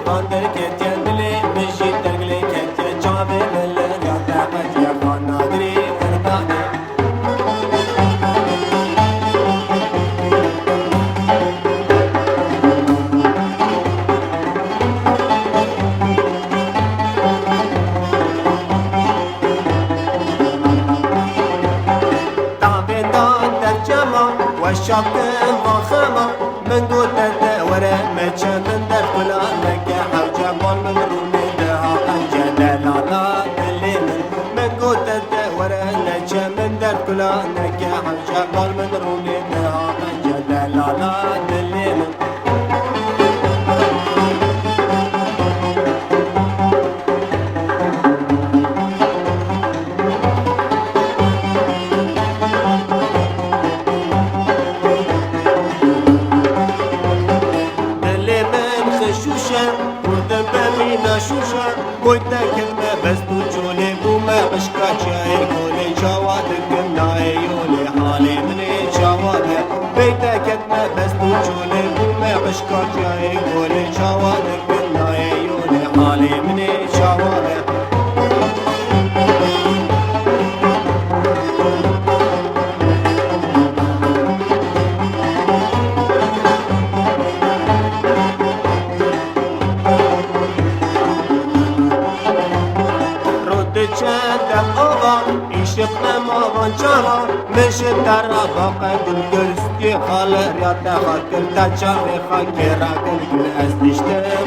خاطر کتیا دلی مشی تگلی کتیا چاوی بله راتا کتیا خانا دری فردانه وشاكن وخما من قلت ورا ما من در فلانك حوجة بال من رومي دها أنجا لا اللي من قلت ورا نجا من در فلانك حوجة بال من رومي دها أنجا لا اللي من شوشا قلتا كلمة بس تجولي بوما عشقا جاي قولي جوادك الناي يولي حالي مني جوادك بيتا كلمة بس تجولي بوما عشقا جاي قولي جوادك الناي يولي حالي مني جوادك عشقنا ما وانجاها مش ترى باقي الكرسي خالر يا تفكر تجاري خاكر عقل أسنشت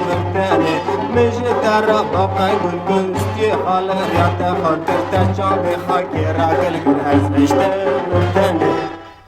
مرتاني مش ترى باقي الكرسي خالر يا تفكر تجاري خاكر عقل أسنشت مرتاني